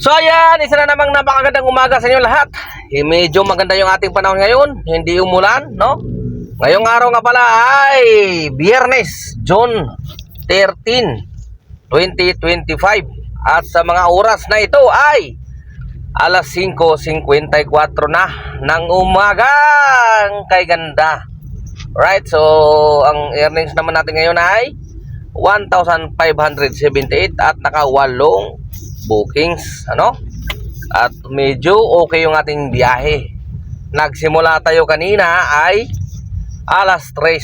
So ayan, isa na namang napakagandang umaga sa inyo lahat. Medyo maganda yung ating panahon ngayon, hindi umulan, no? Ngayong araw nga pala ay Biyernes, June 13, 2025. At sa mga oras na ito ay alas 5:54 na ng umagang kay ganda. Right, so ang earnings naman natin ngayon ay 1,578 at naka-8 bookings, ano? At medyo okay yung ating biyahe. Nagsimula tayo kanina ay alas 3,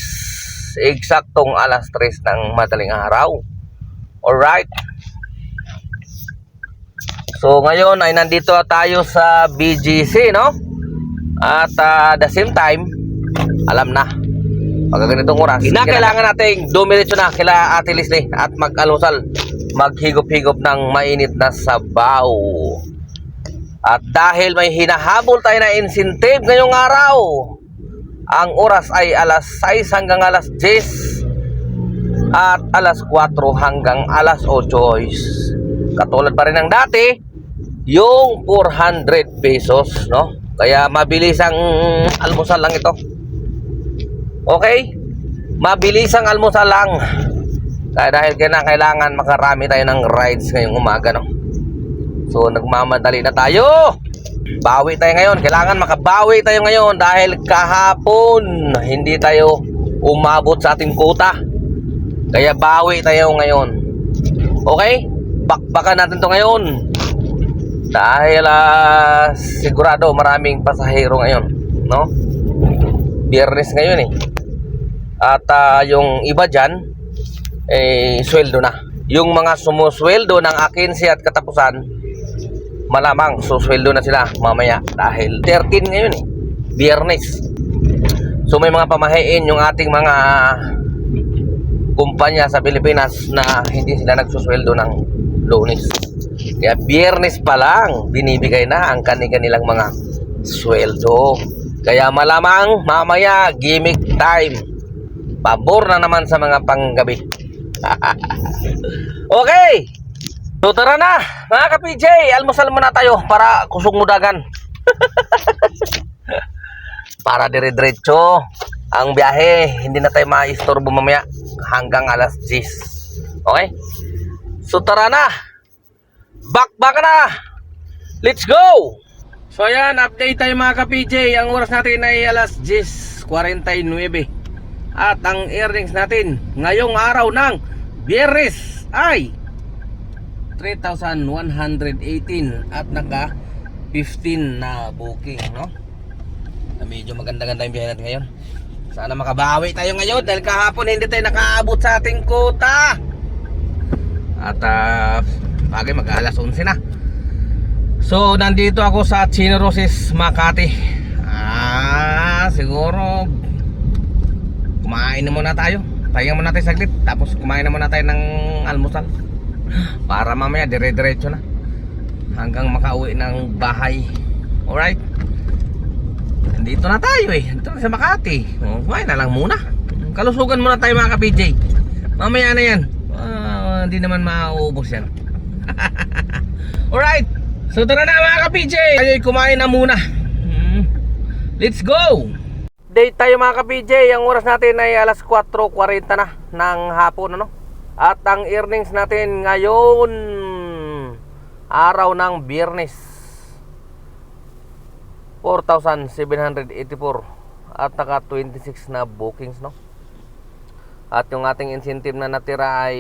eksaktong alas 3 ng madaling araw. Alright. So ngayon ay nandito tayo sa BGC, no? At the same time, alam na, pag ganitong oras, kailangan nating dumiretso na kila Ate Leslie at mag-almusal, maghigop-higop ng mainit na sabaw. At dahil may hinahabol tayo na incentive ngayong araw, ang oras ay alas 6 hanggang alas 10 at alas 4 hanggang alas 8. Katulad pa rin ng dati, yung 400 pesos, no? Kaya mabilis ang almusal lang ito. Okay? Mabilis ang almusal lang. Kaya dahil kailangan makarami tayo ng rides ngayong umaga, no? So nagmamadali na tayo. Bawi tayo ngayon. Kailangan makabawi tayo ngayon dahil kahapon hindi tayo umabot sa ating quota. Kaya bawi tayo ngayon. Okay? Bakbakan natin to ngayon. Dahil sigurado maraming pasahero ngayon, no? Biyernes ngayon eh. At yung iba dyan sweldo na. Yung mga sumusweldo ng agency at katapusan, malamang susweldo na sila mamaya dahil 13 ngayon eh, Biyernes. So may mga pamahiin yung ating mga kumpanya sa Pilipinas na hindi sila nagsusweldo ng Lunes. Kaya Biyernes pa lang binibigay na ang kanilang mga sweldo. Kaya malamang mamaya gimmick time. Pabor na naman sa mga panggabi. Okay. So tara na mga ka-PJ, almusal muna tayo para kusog mudagan. Para dire-diretso ang biyahe, hindi na tayo maistorbo mamaya hanggang alas 10. Okay? So tara na. Bakbaka na. Let's go. So ayan, update tayo mga ka-PJ. Ang oras natin ay alas 10:49. At ang earnings natin ngayong araw ng Biyernes ay 3,118 at naka 15 na booking, no? Medyo maganda-ganda yung biyahe natin ngayon. Sana makabawi tayo ngayon dahil kahapon hindi tayo nakaabot sa ating quota. At bagay mag-alas 11 na. So nandito ako sa Chino Roses, Makati. Siguro kumain na muna tayo. Pahinga muna tayo saglit, tapos kumain na muna tayo ng almusal para mamaya dire-diretso na hanggang makauwi ng bahay. Alright. Nandito na tayo eh. Nandito na sa Makati. Kumain na lang muna. Kalusugan muna tayo mga ka-PJ. Mamaya na yan. Hindi naman mauubos yan. Alright. So tara na mga ka-PJ. Tayo'y kumain na muna. Let's go. Date tayo mga ka-PJ. Ang oras natin ay alas 4:40 na ng hapon, ano? At ang earnings natin ngayon, araw ng Biyernes, 4,784 at naka 26 na bookings, no? At yung ating incentive na natira ay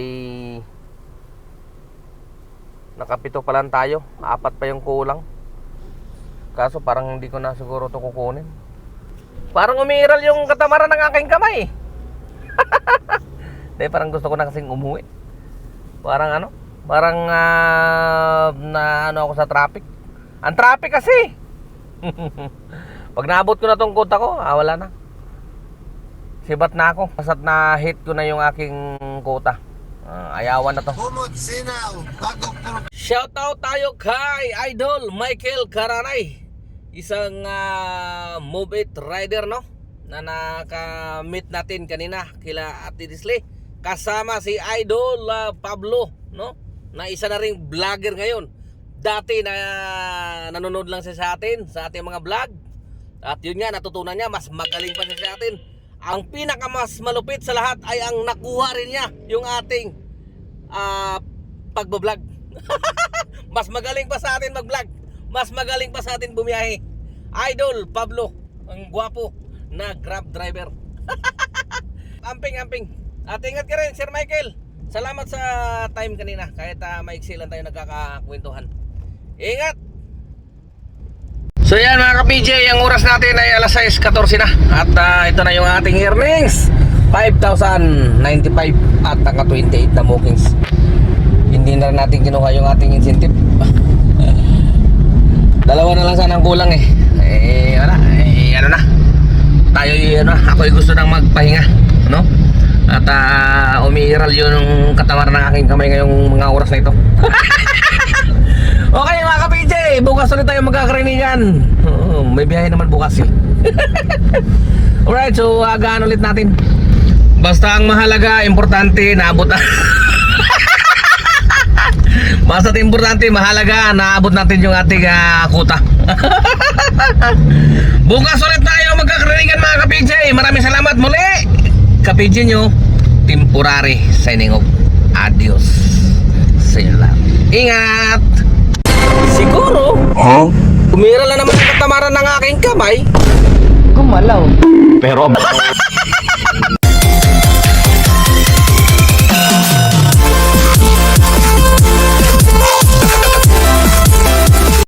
nakapito pa lang tayo, 4 pa yung kulang. Kaso parang hindi ko na siguro to kukunin. Parang umiiral yung katamaran ng aking kamay. Dahil parang gusto ko na kasing umuwi. Parang ano? Parang na ano ako sa traffic. Ang traffic kasi. Pag naabot ko na tong quota ko, wala na. Sibat na ako. Pasat na hit ko na yung aking quota. Ayawan na to. Shoutout tayo kay Idol Michael Karanay. Isang Move It rider, no? Na naka-meet natin kanina kila Ate Leslie. Kasama si Idol Pablo, no? Na isa na ring vlogger ngayon. dati na nanonood lang siya sa atin, sa ating mga vlog. At yun nga, natutunan niya, mas magaling pa siya sa atin. Ang pinaka mas malupit sa lahat ay ang nakuha rin niya, yung ating pagbablog. Mas magaling pa sa atin mag-vlog. Mas magaling pa sa atin bumiyahe. Idol Pablo, ang gwapo na Grab driver. Amping. At ingat ka rin, Sir Michael. Salamat sa time kanina. Kahit maiksi lang tayo nagkakakwentuhan. Ingat! So yan mga ka-PJ, ang oras natin ay alas 6:14 na. At ito na yung ating earnings. 5,095 at naka 28 na bookings. Hindi na rin natin kinuha yung ating incentive. Dalawa na lang sana ang kulang eh. Wala, ano na. Tayo ako'y gusto nang magpahinga, no? At umiiral yung katawan ng aking kamay ngayong mga oras na ito. Okay mga ka-PJ, bukas ulit tayo magkakarinigan. May biyahe naman bukas eh. Alright, so agaan ulit natin. Basta ang mahalaga, importante, naabot na. Basta importante, mahalaga, naabot natin yung ating kuta. Bukas ulit tayo magkakarinigan mga ka-PJ. Maraming salamat muli. Ka-PJ nyo, temporary signing off. Adios. Say lang. Ingat. Siguro, umiral na naman ang katamaran ng aking kamay. Gumalaw. Pero